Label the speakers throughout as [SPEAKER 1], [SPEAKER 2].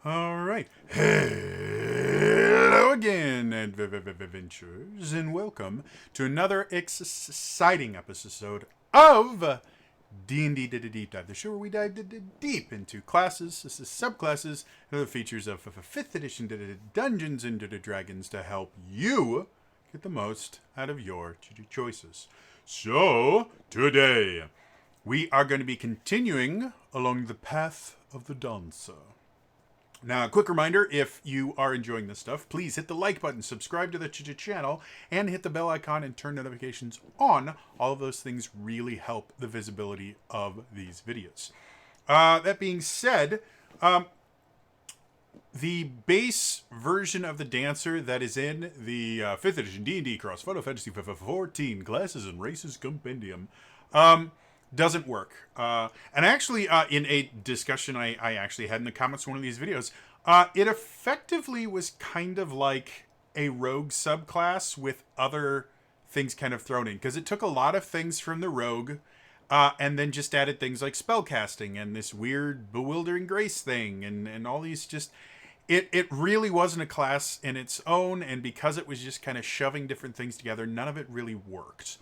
[SPEAKER 1] All right. Hello again, adventurers, and welcome to another exciting episode of D&D Did a Deep Dive, the show where we dive deep into classes, subclasses, and the features of 5th edition Dungeons and Dragons to help you get the most out of your choices. So, today, we are going to be continuing along the path of the dancer. Now, a quick reminder, if you are enjoying this stuff, please hit the like button, subscribe to the channel, and hit the bell icon and turn notifications on. All of those things really help the visibility of these videos. That being said, the base version of the dancer that is in the 5th edition D&D Cross Final Fantasy 14 Classes and Races Compendium doesn't work. And actually, in a discussion I actually had in the comments of one of these videos, it effectively was kind of like a rogue subclass with other things kind of thrown in. Because it took a lot of things from the rogue, and then just added things like spellcasting and this weird bewildering grace thing and all these just... It really wasn't a class in its own, and because it was just kind of shoving different things together, none of it really worked.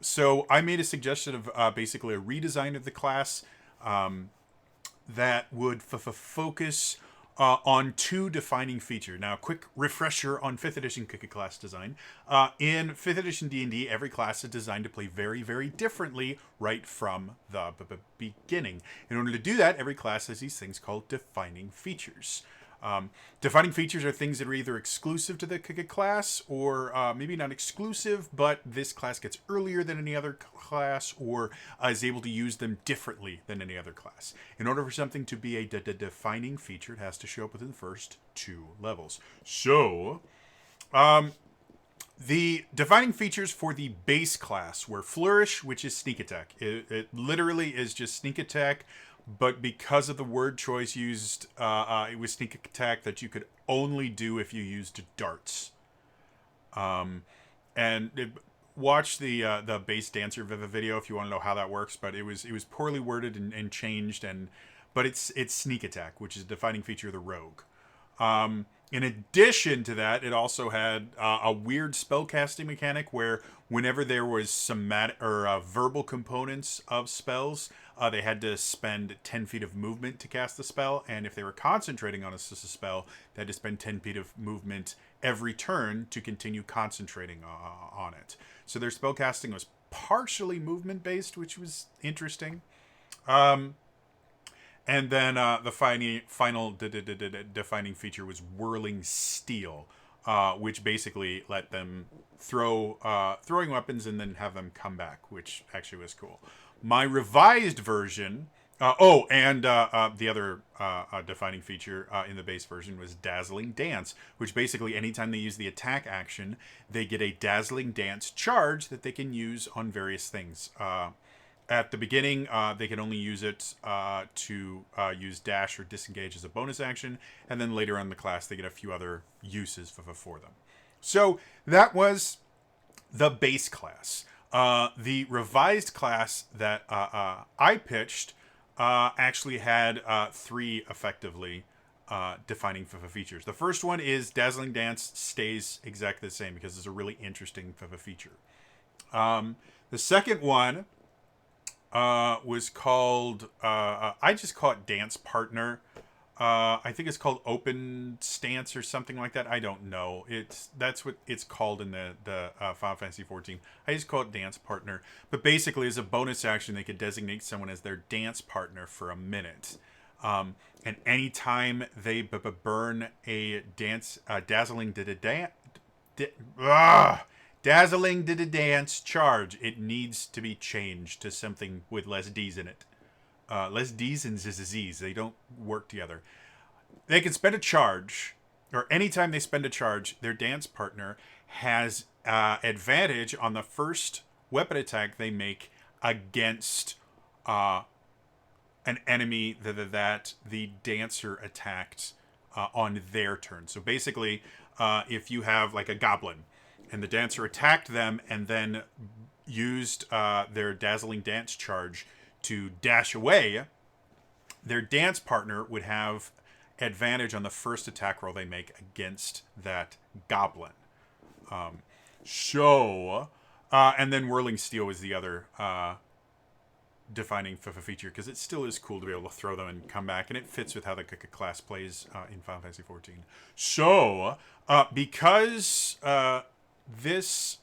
[SPEAKER 1] So I made a suggestion of basically a redesign of the class that would focus on two defining features. Now, a quick refresher on 5th edition class design. In 5th edition D&D, every class is designed to play very, very differently right from the beginning. In order to do that, every class has these things called defining features. Defining features are things that are either exclusive to the class or maybe not exclusive, but this class gets earlier than any other class or is able to use them differently than any other class. In order for something to be a defining feature, it has to show up within the first 2 levels. So, the defining features for the base class were Flourish, which is sneak attack. It literally is just sneak attack. But because of the word choice used, it was sneak attack that you could only do if you used darts. Watch the base dancer video if you want to know how that works. But it was poorly worded and changed. But it's sneak attack, which is a defining feature of the rogue. In addition to that, it also had a weird spellcasting mechanic where whenever there was somatic or verbal components of spells, they had to spend 10 feet of movement to cast the spell, and if they were concentrating on a spell, they had to spend 10 feet of movement every turn to continue concentrating on it. So their spellcasting was partially movement-based, which was interesting. And then the final defining feature was Whirling Steel, which basically let them throwing weapons and then have them come back, which actually was cool. My revised version... the other defining feature in the base version was Dazzling Dance, which basically anytime they use the attack action, they get a Dazzling Dance charge that they can use on various things. At the beginning, they can only use it to use dash or disengage as a bonus action, and then later on in the class, they get a few other uses for them. So that was the base class. The revised class that I pitched actually had 3 effectively defining features. The first one is Dazzling Dance stays exactly the same because it's a really interesting feature. The second one was called, I just call it Dance Partner. I think it's called Open Stance or something like that. I don't know. That's what it's called in the Final Fantasy 14. I just call it Dance Partner. But basically, as a bonus action, they could designate someone as their dance partner for a minute. And anytime they burn a dazzling dance charge, it needs to be changed to something with less D's in it. Less D's and Z's. They don't work together. They can spend a charge, or anytime they spend a charge, their dance partner has advantage on the first weapon attack they make against an enemy that the dancer attacked on their turn. So basically, if you have like a goblin, and the dancer attacked them and then used their Dazzling Dance charge to dash away, their dance partner would have advantage on the first attack roll they make against that goblin. And then Whirling Steel is the other defining feature, because it still is cool to be able to throw them and come back, and it fits with how the class plays in Final Fantasy XIV. So, because this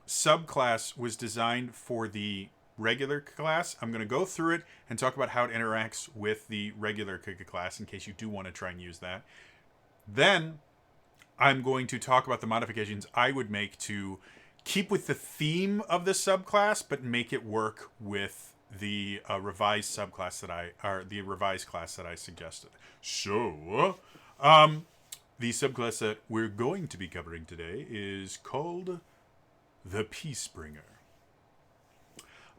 [SPEAKER 1] subclass was designed for the regular class, I'm going to go through it and talk about how it interacts with the regular class in case you do want to try and use that. Then I'm going to talk about the modifications I would make to keep with the theme of the subclass, but make it work with the revised subclass the revised class that I suggested. So, the subclass that we're going to be covering today is called the Peacebringer.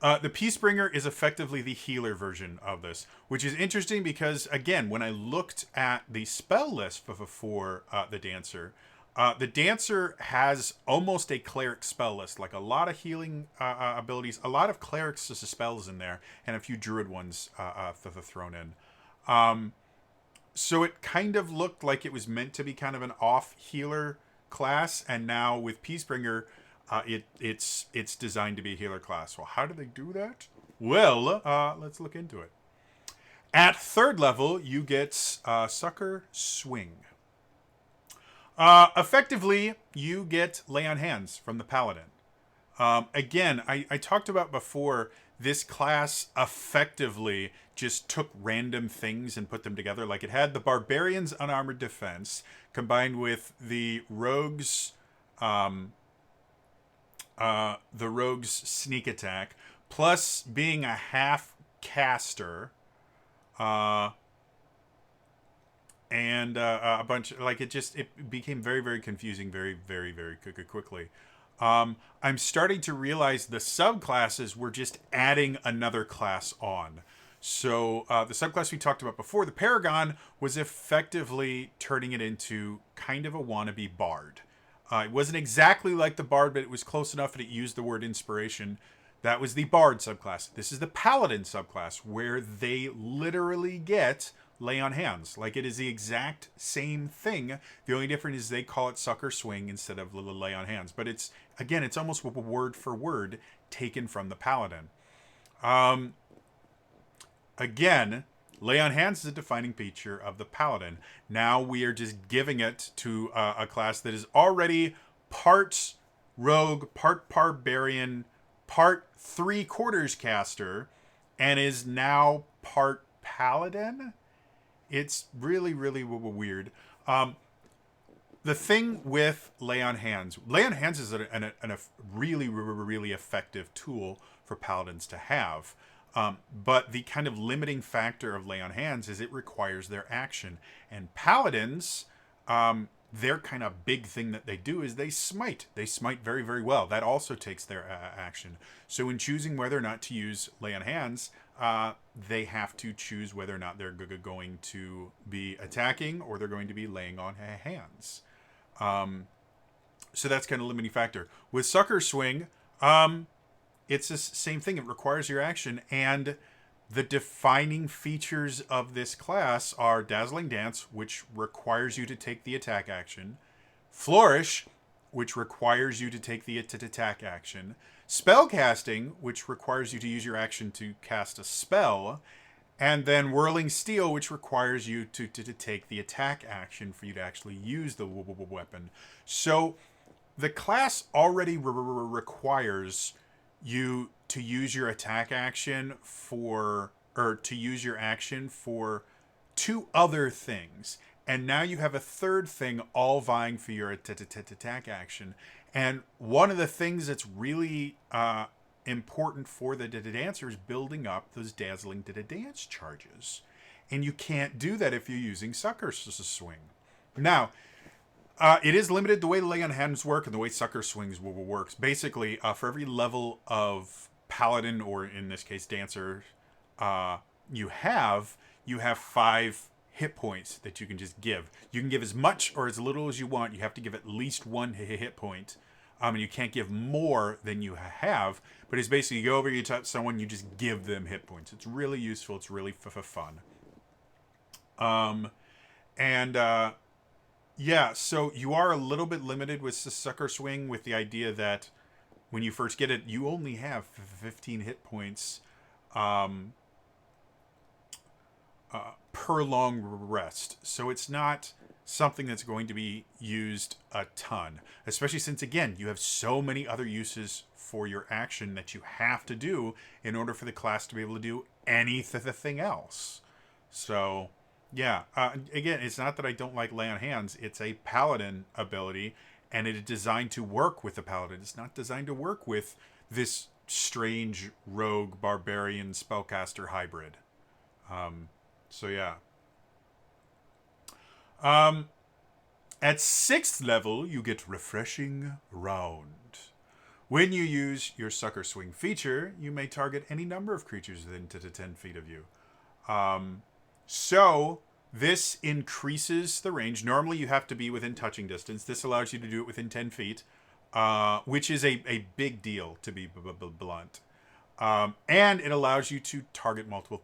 [SPEAKER 1] The Peacebringer is effectively the healer version of this, which is interesting because, again, when I looked at the spell list for the Dancer has almost a cleric spell list, like a lot of healing abilities, a lot of clerics spells in there, and a few druid ones thrown in. So it kind of looked like it was meant to be kind of an off healer class, and now with Peacebringer, it's designed to be a healer class. Well, how do they do that? Well, let's look into it. At 3rd level, you get Succor Swing. Effectively, you get Lay on Hands from the Paladin. Again, I talked about before, this class effectively just took random things and put them together. Like, it had the Barbarian's Unarmored Defense combined with the Rogue's Sneak Attack, plus being a half caster, and a bunch, like, it became very, very confusing very, very, very quickly. I'm starting to realize the subclasses were just adding another class on. So the subclass we talked about before, the Paragon, was effectively turning it into kind of a wannabe bard. It wasn't exactly like the bard, but it was close enough that it used the word inspiration. That was the bard subclass. This is the Paladin subclass, where they literally get Lay on Hands. Like, it is the exact same thing. The only difference is they call it Succor Swing instead of Lay on Hands. But it's almost word for word taken from the Paladin. Again, Lay on Hands is a defining feature of the Paladin. Now we are just giving it to a class that is already part rogue, part barbarian, part 3/4 caster, and is now part paladin. It's really, really weird. The thing with Lay on Hands is a really, really effective tool for paladins to have. But the kind of limiting factor of Lay on Hands is it requires their action. And paladins, their kind of big thing that they do is they smite. They smite very, very well. That also takes their action. So in choosing whether or not to use Lay on Hands, they have to choose whether or not they're going to be attacking or they're going to be laying on hands. So that's kind of limiting factor. With Succor Swing, it's the same thing. It requires your action, and the defining features of this class are Dazzling Dance, which requires you to take the attack action, Flourish, which requires you to take the attack action, Spellcasting, which requires you to use your action to cast a spell, and then Whirling Steel, which requires you to take the attack action for you to actually use the weapon. So the class already requires you to use your attack action for 2 other things. And now you have a 3rd thing all vying for your attack action. And one of the things that's really important for the Dancer is building up those Dazzling Dance charges. And you can't do that if you're using Succor Swing. Now, it is limited the way the Lay on Hands work and the way Succor Swings works. Basically, for every level of Paladin, or in this case Dancer, you have 5 hit points that you can just give. You can give as much or as little as you want. You have to give at least 1 hit point. And you can't give more than you have. But it's basically, you go over, you touch someone, you just give them hit points. It's really useful. It's really fun. And yeah, so you are a little bit limited with Succor Swing with the idea that when you first get it, you only have 15 hit points um, per long rest. So it's not something that's going to be used a ton, especially since, again, you have so many other uses for your action that you have to do in order for the class to be able to do anything else. So, yeah, again, it's not that I don't like Lay on Hands. It's a paladin ability, and it is designed to work with the paladin. It's not designed to work with this strange rogue barbarian spellcaster hybrid. So yeah. At 6th level, you get Refreshing Round. When you use your Succor Swing feature, you may target any number of creatures within 10 feet of you. So this increases the range. Normally, you have to be within touching distance. This allows you to do it within 10 feet, which is a big deal, to be blunt. And it allows you to target multiple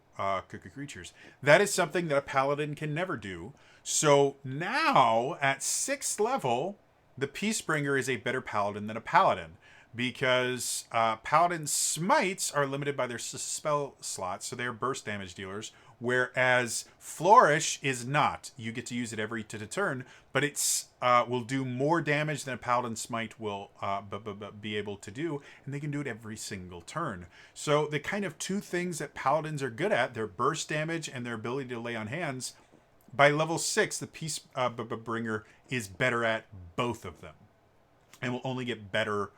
[SPEAKER 1] creatures. That is something that a paladin can never do. So now, at 6th level, the Peacebringer is a better paladin than a paladin. Because paladin smites are limited by their spell slots, so they're burst damage dealers. Whereas Flourish is not. You get to use it every turn, but it's will do more damage than a Paladin Smite will be able to do, and they can do it every single turn. So the kind of two things that Paladins are good at, their burst damage and their ability to lay on hands, by level 6, the Peacebringer is better at both of them, and will only get better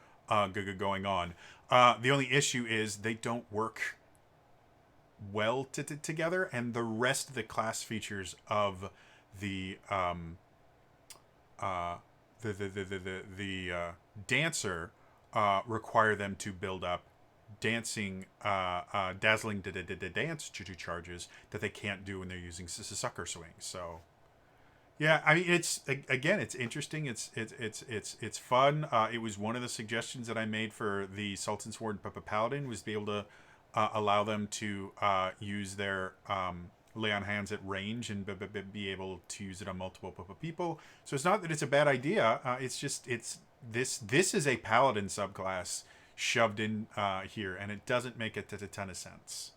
[SPEAKER 1] going on. The only issue is they don't work well together, and the rest of the class features of the dancer require them to build up dancing dazzling dance charges that they can't do when they're using Succor Swing. So yeah, I mean, it's again, it's interesting. It's fun. It was one of the suggestions that I made for the Sultan Sword Paladin, was to be able to allow them to use their lay on hands at range and be able to use it on multiple people. So it's not that it's a bad idea. It's just this is a paladin subclass shoved in here, and it doesn't make a ton of sense.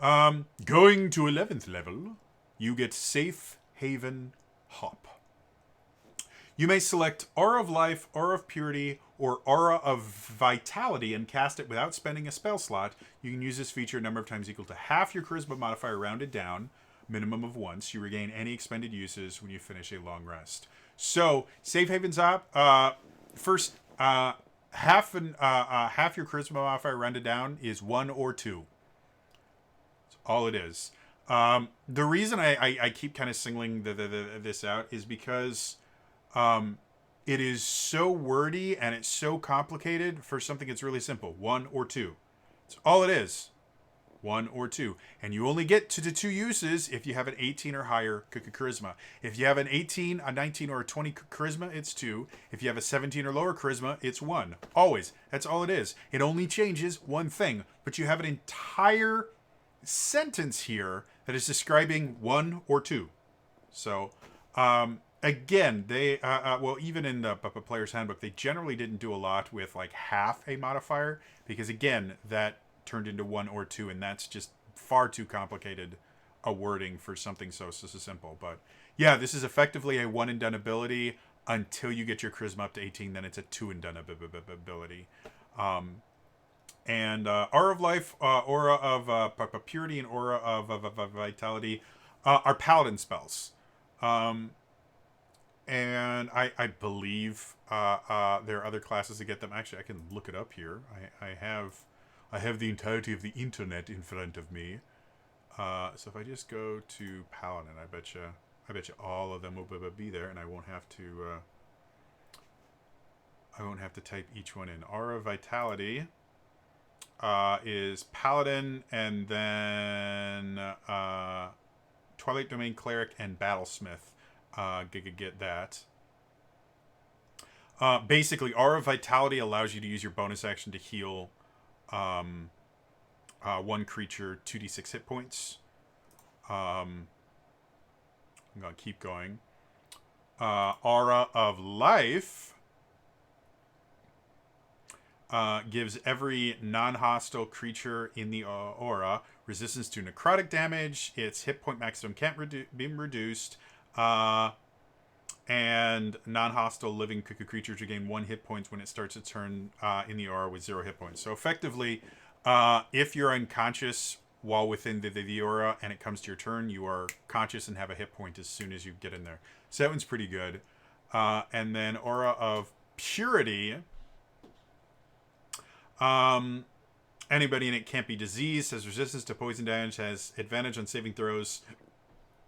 [SPEAKER 1] Going to 11th level, you get Safe Haven Hop. You may select Aura of Life, Aura of Purity, or Aura of Vitality and cast it without spending a spell slot. You can use this feature a number of times equal to half your Charisma modifier rounded down, minimum of once. You regain any expended uses when you finish a long rest. So, Safe Haven's up. First, half your Charisma modifier rounded down is 1 or 2. That's all it is. The reason I keep kind of singling this out is because it is so wordy and it's so complicated for something that's really simple. 1 or 2. That's all it is. 1 or 2. And you only get to the 2 uses if you have an 18 or higher charisma. If you have an 18, a 19, or a 20 charisma, it's 2. If you have a 17 or lower charisma, it's 1. Always. That's all it is. It only changes one thing. But you have an entire sentence here that is describing 1 or 2. So, again, they well, even in the player's handbook, they generally didn't do a lot with like half a modifier, because again, that turned into 1 or 2, and that's just far too complicated a wording for something so simple. But yeah, this is effectively a 1 and done ability until you get your charisma up to 18. Then it's a 2 and done ability. And Aura of Life, Aura of Purity, and Aura of Vitality are paladin spells. And I believe there are other classes that get them. Actually, I can look it up here. I have the entirety of the internet in front of me. So if I just go to paladin, I bet you all of them will be there, and I won't have to type each one in. Aura of Vitality is paladin, and then Twilight Domain Cleric and Battlesmith. Get that. Basically, Aura of Vitality allows you to use your bonus action to heal one creature 2d6 hit points. I'm going to keep going. Aura of Life gives every non-hostile creature in the aura resistance to necrotic damage. Its hit point maximum can't be reduced. And non-hostile living creatures regain 1 hit points when it starts its turn in the aura with 0 hit points. So effectively, if you're unconscious while within the aura and it comes to your turn, you are conscious and have a hit point as soon as you get in there. So that one's pretty good. And then Aura of Purity. Anybody in it can't be diseased, has resistance to poison damage, has advantage on saving throws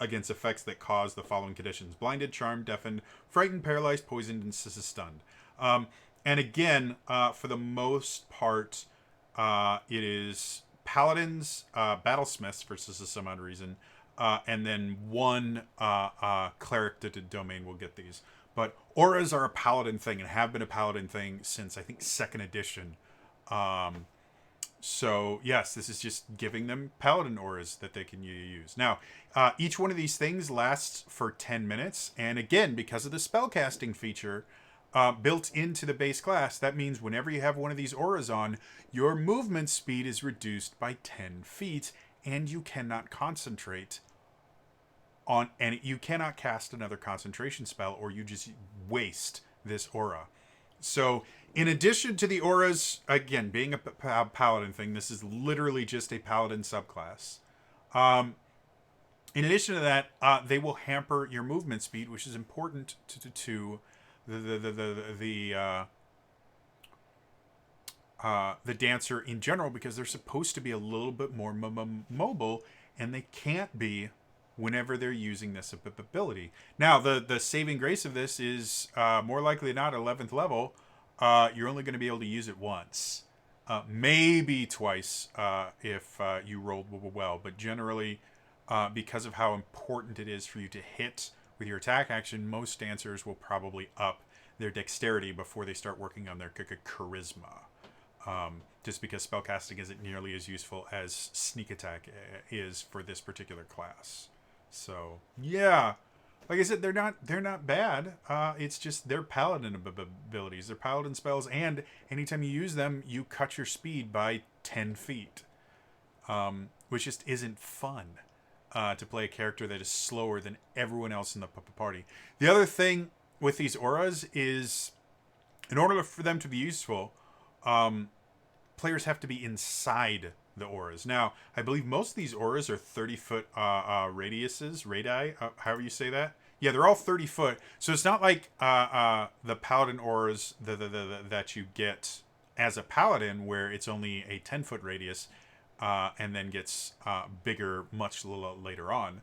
[SPEAKER 1] against effects that cause the following conditions: blinded, charmed, deafened, frightened, paralyzed, poisoned, and stunned. And again, for the most part, it is paladins, battlesmiths versus some odd reason, and then one cleric domain will get these. But auras are a paladin thing and have been a paladin thing since, I think, 2nd edition. So, yes, this is just giving them paladin auras that they can use. Now, each one of these things lasts for 10 minutes. And again, because of the spellcasting feature built into the base class, that means whenever you have one of these auras on, your movement speed is reduced by 10 feet. And you cannot concentrate on any... You cannot cast another concentration spell, or you just waste this aura. So, in addition to the auras, again, being a paladin thing, this is literally just a paladin subclass. In addition to that, they will hamper your movement speed, which is important to the dancer in general, because they're supposed to be a little bit more mobile, and they can't be whenever they're using this ability. Now, the saving grace of this is more likely than not 11th level. You're only going to be able to use it once. Maybe twice if you rolled well. But generally, because of how important it is for you to hit with your attack action, most dancers will probably up their dexterity before they start working on their charisma. Just because spellcasting isn't nearly as useful as sneak attack is for this particular class. So, yeah. Like I said, they're not bad. It's just their paladin abilities. They're paladin spells, and anytime you use them, you cut your speed by 10 feet. Which just isn't fun to play a character that is slower than everyone else in the party. The other thing with these auras is, in order for them to be useful, players have to be inside the auras. Now, I believe most of these auras are 30-foot radii, however you say that. Yeah, they're all 30 foot. So it's not like the paladin auras that you get as a paladin, where it's only a 10-foot radius and then gets bigger much later on.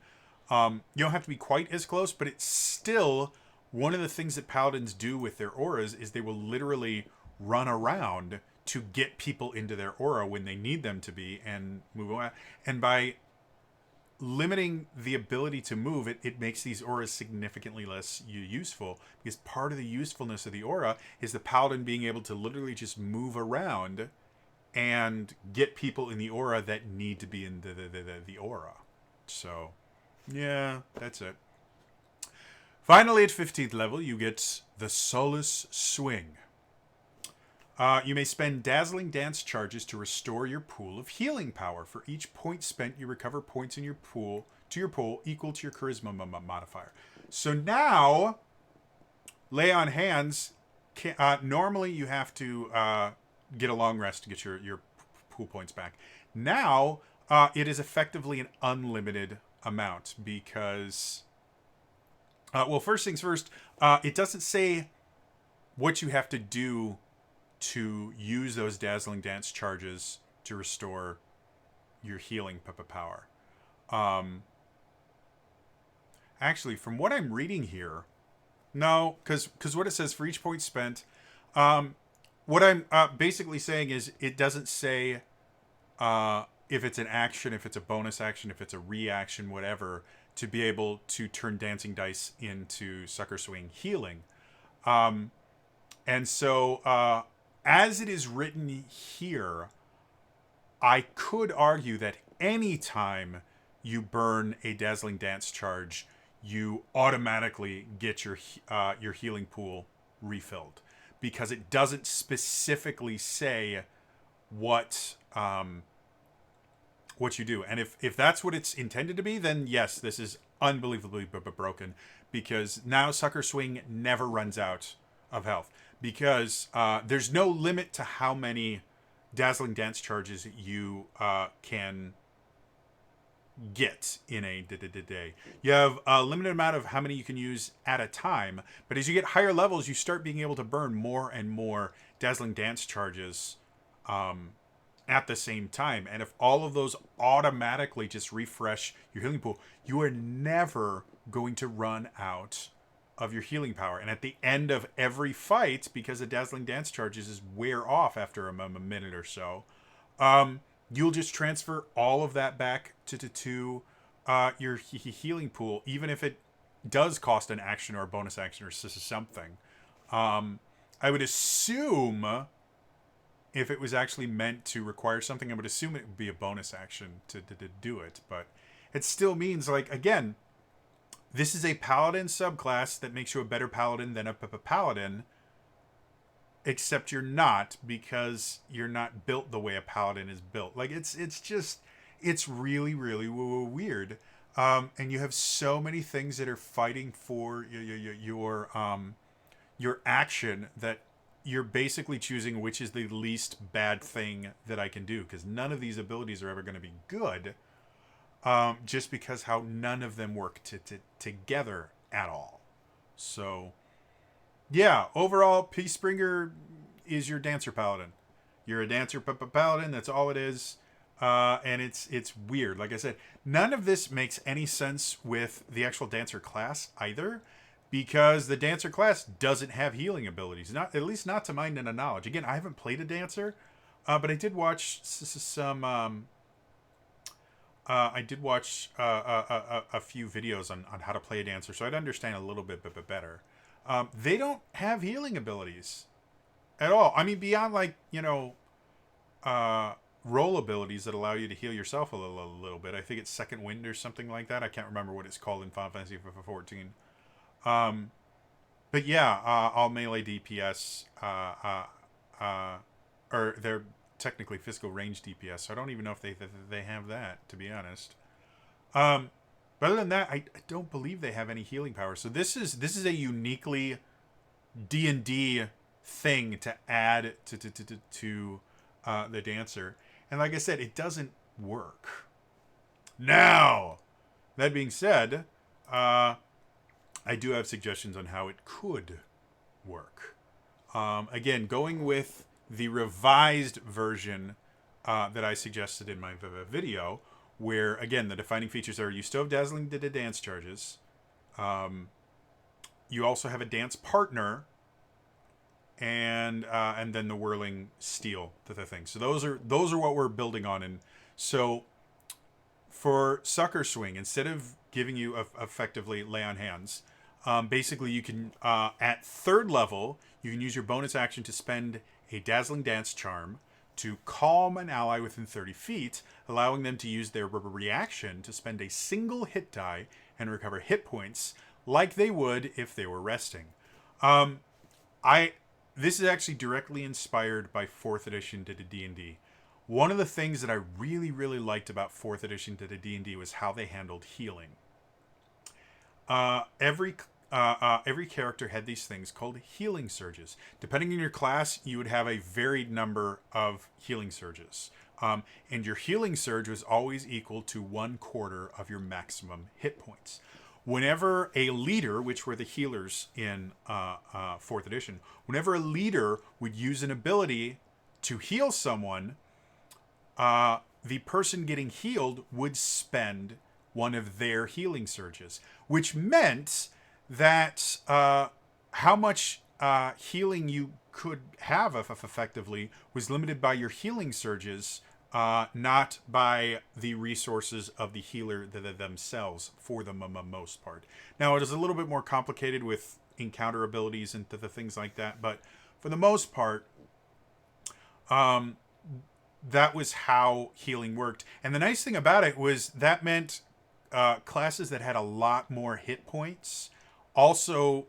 [SPEAKER 1] You don't have to be quite as close, but it's still one of the things that paladins do with their auras is they will literally run around to get people into their aura when they need them to be and move on. And by limiting the ability to move, it makes these auras significantly less useful, because part of the usefulness of the aura is the paladin being able to literally just move around and get people in the aura that need to be in the aura. So, yeah, that's it. Finally, at 15th level, you get the Solace Swing. You may spend Dazzling Dance charges to restore your pool of healing power. For each point spent, you recover points in your pool equal to your charisma modifier. So now, Lay on Hands, normally you have to get a long rest to get your pool points back. Now, it is effectively an unlimited amount because, well, first things first, it doesn't say what you have to do to use those Dazzling Dance charges to restore your healing power. Actually, from what I'm reading here, no, because what it says for each point spent, what I'm basically saying is it doesn't say if it's an action, if it's a bonus action, if it's a reaction, whatever, to be able to turn Dancing Dice into Succor Swing healing. And so, as it is written here, I could argue that any time you burn a Dazzling Dance charge, you automatically get your healing pool refilled, because it doesn't specifically say what what you do. And if that's what it's intended to be, then yes, this is unbelievably broken, because now Succor Swing never runs out of health, because there's no limit to how many Dazzling Dance charges you can get in a day. You have a limited amount of how many you can use at a time, but as you get higher levels, you start being able to burn more and more Dazzling Dance charges at the same time. And if all of those automatically just refresh your healing pool, you are never going to run out of your healing power. And at the end of every fight, because the Dazzling Dance charges is wear off after a minute or so, you'll just transfer all of that back to your healing pool, even if it does cost an action or a bonus action or something. I would assume, if it was actually meant to require something, I would assume it would be a bonus action to do it. But it still means, like, again, this is a paladin subclass that makes you a better paladin than a paladin, except you're not, because you're not built the way a paladin is built. Like, it's really, really weird. And you have so many things that are fighting for your action, that you're basically choosing which is the least bad thing that I can do, because none of these abilities are ever going to be good, just because how none of them work together at all. So, yeah, overall, Peacebringer is your dancer paladin. You're a dancer paladin. That's all it is. And it's weird. Like I said, none of this makes any sense with the actual dancer class either, because the dancer class doesn't have healing abilities. Not, at least not to my knowledge. Again, I haven't played a dancer, but I did watch some. I did watch a few videos on how to play a dancer, so I'd understand a little bit better. They don't have healing abilities at all. I mean, beyond, like, roll abilities that allow you to heal yourself a little bit. I think it's Second Wind or something like that. I can't remember what it's called in Final Fantasy 14. But yeah, all melee DPS, or they're technically physical range DPS, so I don't even know if they have that, to be honest. But other than that, I don't believe they have any healing power. So this is a uniquely D&D thing to add to the dancer. And like I said, it doesn't work. Now, that being said, I do have suggestions on how it could work. Again, going with the revised version that I suggested in my video, where, again, the defining features are you still have Dazzling Dance charges. You also have a dance partner, and then the whirling steel, the thing. So those are what we're building on. And so for Succor Swing, instead of giving you effectively lay on hands, basically you can, at third level, you can use your bonus action to spend a Dazzling Dance charm to calm an ally within 30 feet, allowing them to use their reaction to spend a single hit die and recover hit points like they would if they were resting. This is actually directly inspired by 4th edition to the D&D. One of the things that I really, really liked about 4th edition to the D&D was how they handled healing. Every character had these things called healing surges. Depending on your class, you would have a varied number of healing surges. And your healing surge was always equal to 1/4 of your maximum hit points. Whenever a leader, which were the healers in 4th edition, whenever a leader would use an ability to heal someone, the person getting healed would spend one of their healing surges, which meant that how much healing you could have effectively was limited by your healing surges, not by the resources of the healer themselves, for the most part. Now, it is a little bit more complicated with encounter abilities and the things like that, but for the most part, that was how healing worked. And the nice thing about it was that meant classes that had a lot more hit points also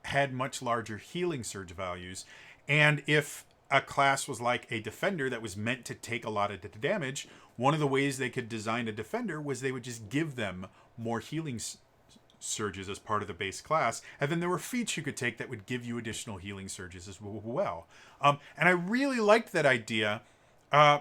[SPEAKER 1] had much larger healing surge values. And if a class was like a defender that was meant to take a lot of damage, one of the ways they could design a defender was they would just give them more healing surges as part of the base class, and then there were feats you could take that would give you additional healing surges as well. And I really liked that idea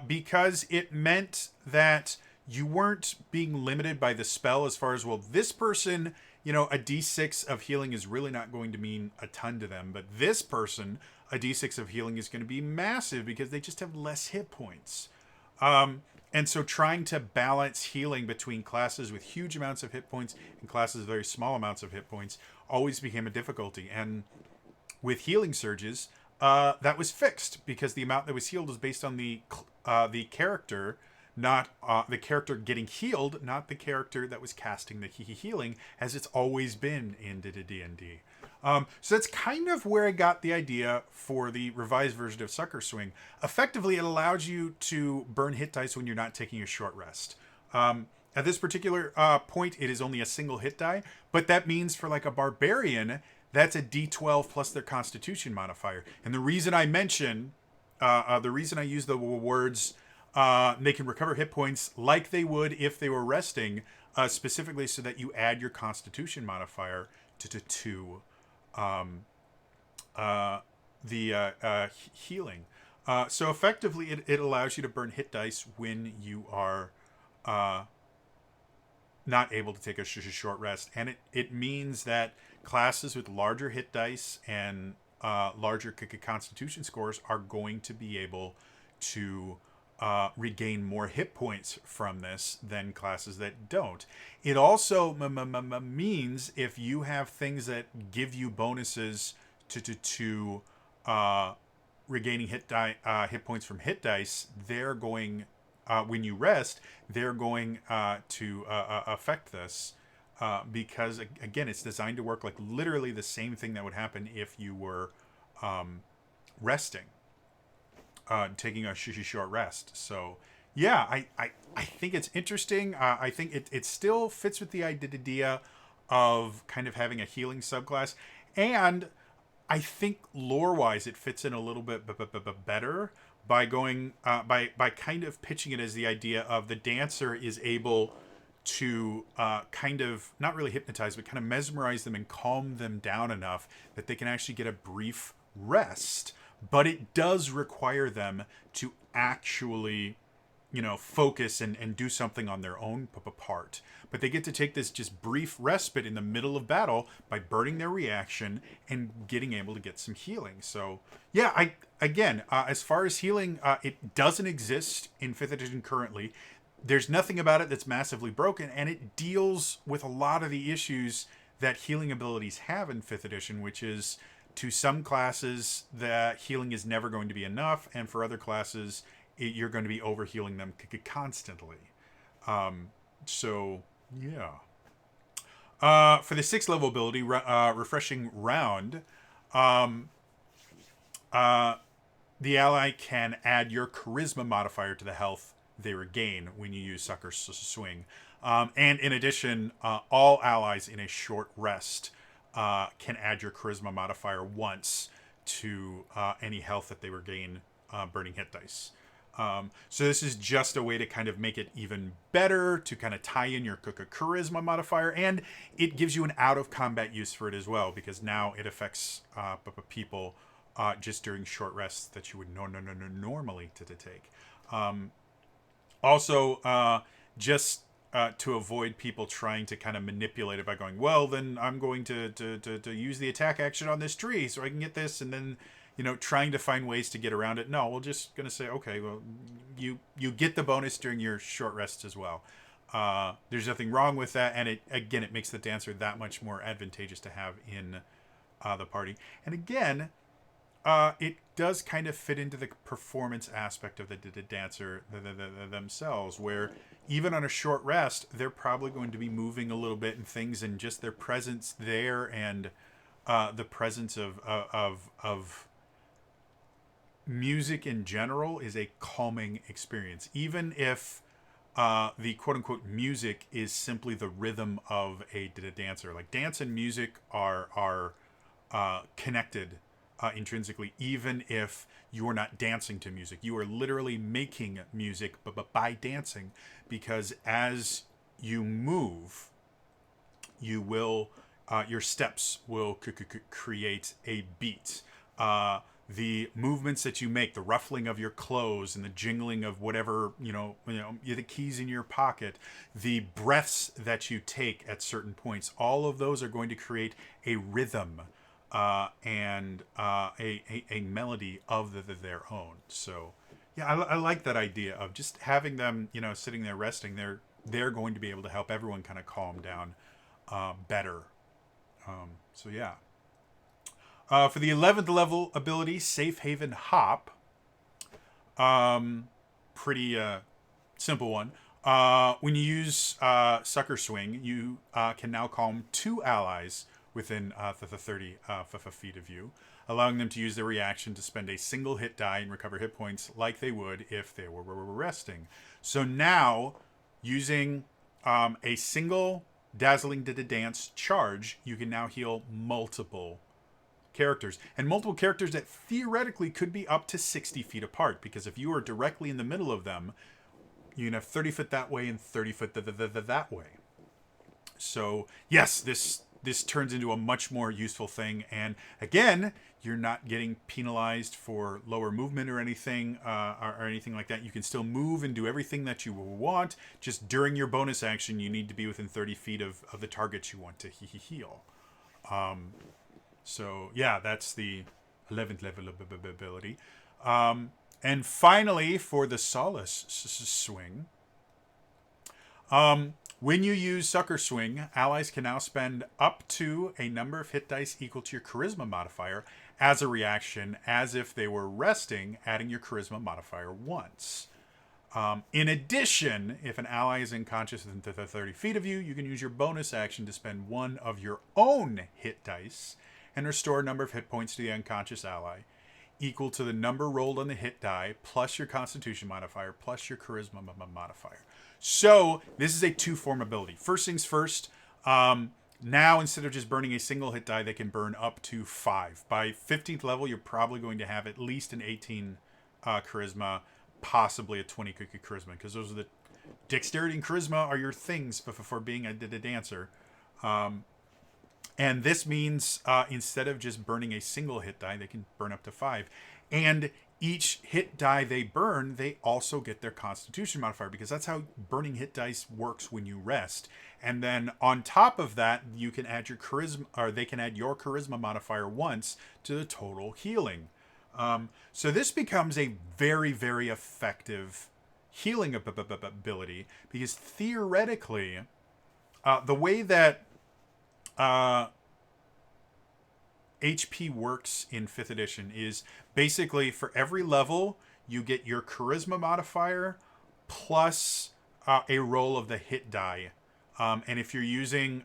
[SPEAKER 1] because it meant that you weren't being limited by the spell as far as, well, this person, you know, a d6 of healing is really not going to mean a ton to them, but this person, a d6 of healing is going to be massive because they just have less hit points. And so trying to balance healing between classes with huge amounts of hit points and classes with very small amounts of hit points always became a difficulty. And with healing surges, that was fixed because the amount that was healed was based on the character, not the character getting healed, not the character that was casting the healing, as it's always been in D&D. So that's kind of where I got the idea for the revised version of Succor Swing. Effectively, it allows you to burn hit dice when you're not taking a short rest. At this particular point, it is only a single hit die, but that means for like a barbarian, that's a D12 plus their Constitution modifier. And the reason I mention, the reason I use the words, they can recover hit points like they would if they were resting, specifically so that you add your Constitution modifier to healing. So effectively, it allows you to burn hit dice when you are not able to take a short rest. And it means that classes with larger hit dice and larger Constitution scores are going to be able to regain more hit points from this than classes that don't. It also means if you have things that give you bonuses to regaining hit points from hit dice, they're going when you rest, they're going to affect this because again, it's designed to work like literally the same thing that would happen if you were resting. Taking a short rest. So yeah, I think it's interesting. I think it still fits with the idea of kind of having a healing subclass, and I think lore wise it fits in a little bit better by going by kind of pitching it as the idea of the dancer is able to kind of not really hypnotize but kind of mesmerize them and calm them down enough that they can actually get a brief rest. But it does require them to actually, you know, focus and do something on their own part. But they get to take this just brief respite in the middle of battle by burning their reaction and getting able to get some healing. So, yeah, as far as healing, it doesn't exist in 5th edition currently. There's nothing about it that's massively broken, and it deals with a lot of the issues that healing abilities have in 5th edition, which is, to some classes, the healing is never going to be enough, and for other classes, you're going to be overhealing them constantly. So, yeah. For the 6th level ability, Refreshing Round, the ally can add your Charisma modifier to the health they regain when you use Succor Swing. And in addition, all allies in a short rest can add your Charisma modifier once to any health that they regain burning hit dice. So this is just a way to kind of make it even better, to kind of tie in your Charisma modifier, and it gives you an out-of-combat use for it as well, because now it affects people just during short rests that you would normally take. Also, just to avoid people trying to kind of manipulate it by going, well, then I'm going to use the attack action on this tree so I can get this, and then, you know, trying to find ways to get around it. No, we're just going to say, okay, well, you get the bonus during your short rests as well. There's nothing wrong with that, and it makes the dancer that much more advantageous to have in the party. And again, it does kind of fit into the performance aspect of the dancer themselves, where even on a short rest, they're probably going to be moving a little bit and things, and just their presence there and the presence of music in general is a calming experience. Even if the quote unquote music is simply the rhythm of a dancer. Like dance and music are connected intrinsically, even if you are not dancing to music. You are literally making music, but by dancing, because as you move, you will your steps will create a beat. The movements that you make, the ruffling of your clothes and the jingling of whatever, the keys in your pocket, the breaths that you take at certain points, all of those are going to create a rhythm and a melody of their own. So, yeah, I like that idea of just having them, sitting there resting. They're going to be able to help everyone kind of calm down better. So yeah. For the 11th level ability, Safe Haven Hop, pretty simple one. When you use Succor Swing, you can now calm 2 allies within the 30 feet of you, allowing them to use their reaction to spend a single hit die and recover hit points like they would if they were resting. So now, using a single Dazzling Dance charge, you can now heal multiple characters, and multiple characters that theoretically could be up to 60 feet apart, because if you are directly in the middle of them, you can have 30 foot that way and 30 foot that way. So yes, this turns into a much more useful thing, and again, you're not getting penalized for lower movement or anything like that. You can still move and do everything that you want. Just during your bonus action, you need to be within 30 feet of the target you want to heal. So yeah, that's the 11th level of ability. And finally, for the Solace Swing, when you use Succor Swing, allies can now spend up to a number of hit dice equal to your Charisma modifier as a reaction, as if they were resting, adding your Charisma modifier once. In addition, if an ally is unconscious within 30 feet of you, you can use your bonus action to spend 1 of your own hit dice and restore a number of hit points to the unconscious ally, equal to the number rolled on the hit die, plus your Constitution modifier, plus your Charisma modifier. So this is a 2-form ability. First things first, now instead of just burning a single hit die, they can burn up to 5. By 15th level, you're probably going to have at least an 18 Charisma, possibly a 20 Charisma, because those are the dexterity and charisma are your things for being a dancer. And this means instead of just burning a single hit die, they can burn up to 5. And each hit die they burn, they also get their Constitution modifier, because that's how burning hit dice works when you rest. And then on top of that, you can add your charisma, or they can add your Charisma modifier once to the total healing. So this becomes a very, very effective healing ability, because theoretically, the way that HP works in 5th edition is basically for every level you get your Charisma modifier plus a roll of the hit die, and if you're using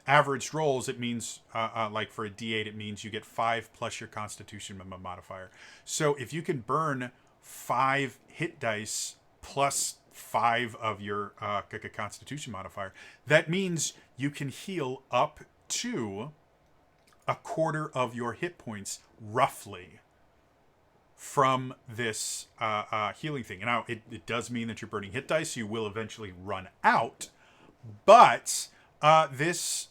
[SPEAKER 1] average rolls, it means like for a D8 it means you get 5 plus your Constitution modifier. So if you can burn 5 hit dice plus 5 of your Constitution modifier, that means you can heal up to a quarter of your hit points, roughly, from this healing thing. Now, it does mean that you're burning hit dice. You will eventually run out. But this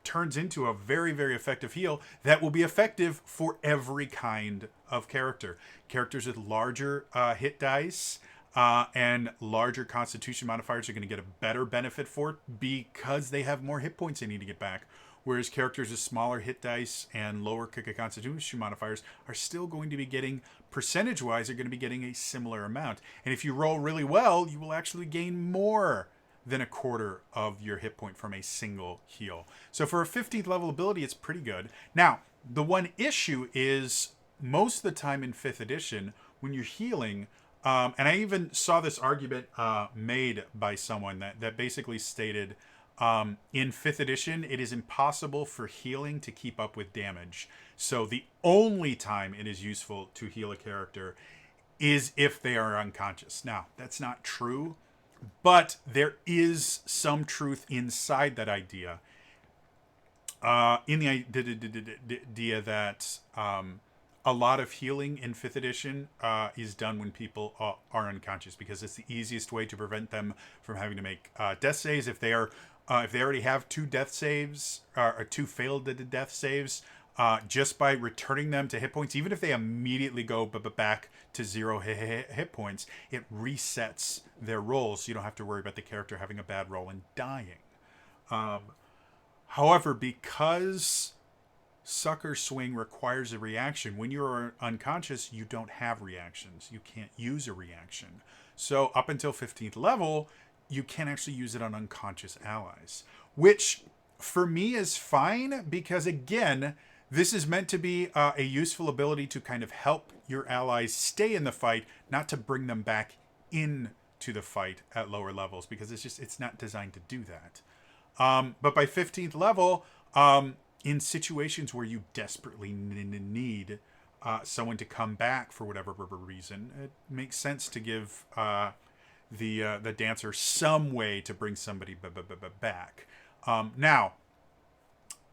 [SPEAKER 1] turns into a very, very effective heal that will be effective for every kind of character. Characters with larger hit dice and larger Constitution modifiers are going to get a better benefit for it because they have more hit points they need to get back. Whereas characters with smaller hit dice and lower Constitution modifiers are still going to be getting, percentage-wise, are going to be getting a similar amount. And if you roll really well, you will actually gain more than a quarter of your hit point from a single heal. So for a 15th level ability, it's pretty good. Now, the one issue is most of the time in 5th edition, when you're healing, and I even saw this argument made by someone that basically stated, in 5th edition, it is impossible for healing to keep up with damage. So the only time it is useful to heal a character is if they are unconscious. Now, that's not true, but there is some truth inside that idea. In the idea that a lot of healing in 5th edition is done when people are unconscious, because it's the easiest way to prevent them from having to make death saves. If they already have 2 death saves or 2 failed death saves, just by returning them to hit points, even if they immediately go back to 0 hit points, it resets their rolls. So you don't have to worry about the character having a bad roll and dying. However, because Succor Swing requires a reaction, when you're unconscious, you don't have reactions. You can't use a reaction. So up until 15th level, you can actually use it on unconscious allies, which for me is fine, because again, this is meant to be a useful ability to kind of help your allies stay in the fight, not to bring them back into the fight at lower levels, because it's not designed to do that. But by 15th level, in situations where you desperately need someone to come back for whatever reason, it makes sense to give the dancer some way to bring somebody back. Now,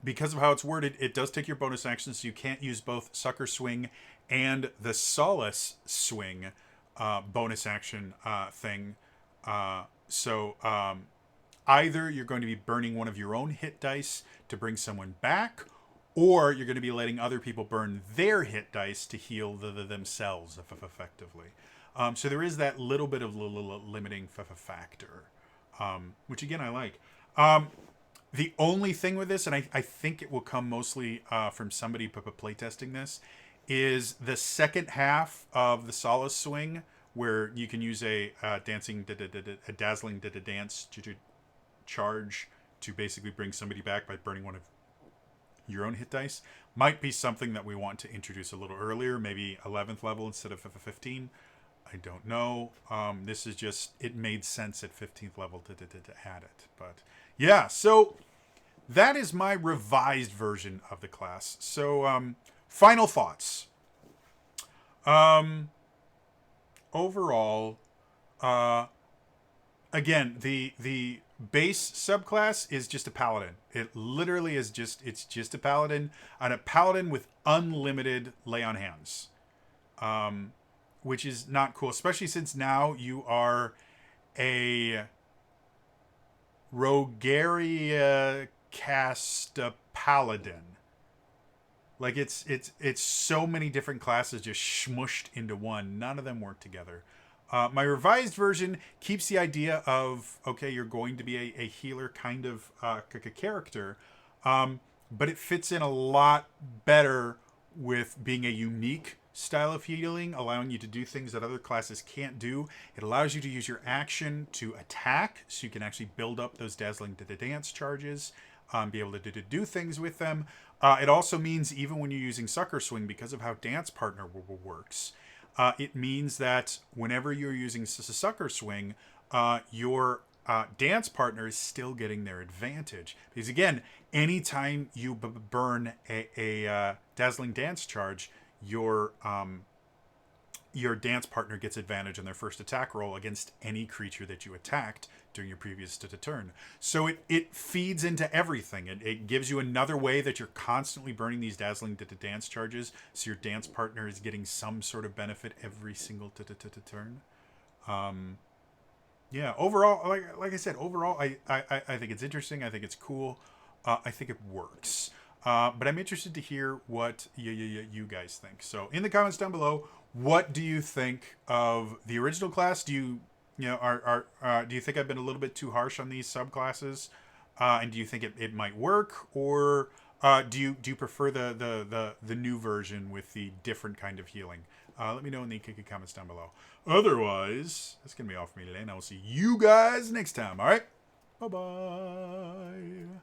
[SPEAKER 1] because of how it's worded, it does take your bonus actions, so you can't use both Succor Swing and the Solace Swing bonus action thing. Either you're going to be burning one of your own hit dice to bring someone back, or you're going to be letting other people burn their hit dice to heal themselves effectively. So there is that little bit of limiting factor, which again I like. The only thing with this, and I think it will come mostly from somebody playtesting this, is the second half of the Solace Swing, where you can use a dazzling dance charge to basically bring somebody back by burning one of your own hit dice, might be something that we want to introduce a little earlier, maybe 11th level instead of 15. I don't know. This is just, it made sense at 15th level to add it. But yeah, so that is my revised version of the class. So final thoughts. Overall, again, the base subclass is just a paladin. It literally is it's just a paladin, and a paladin with unlimited lay on hands, which is not cool, especially since now you are a Rogaria cast paladin. Like it's so many different classes just smushed into one. None of them work together. My revised version keeps the idea of, okay, you're going to be a healer kind of character, but it fits in a lot better with being a unique style of healing, allowing you to do things that other classes can't do. It allows you to use your action to attack, so you can actually build up those dazzling dance charges, be able to do things with them. It also means, even when you're using Succor Swing, because of how Dance Partner works, it means that whenever you're using Succor Swing, your dance partner is still getting their advantage. Because again, anytime you burn a dazzling dance charge, your dance partner gets advantage on their first attack roll against any creature that you attacked during your previous turn. So it feeds into everything. It gives you another way that you're constantly burning these dazzling dance charges, so your dance partner is getting some sort of benefit every single turn. Yeah, overall, like I said, overall, I think it's interesting. I think it's cool. I think it works. But I'm interested to hear what you guys think. So in the comments down below, what do you think of the original class? Do you do you think I've been a little bit too harsh on these subclasses? And do you think it might work, or do you prefer the new version with the different kind of healing? Let me know in the comments down below. Otherwise, that's gonna be all for me today, and I will see you guys next time. All right, bye bye.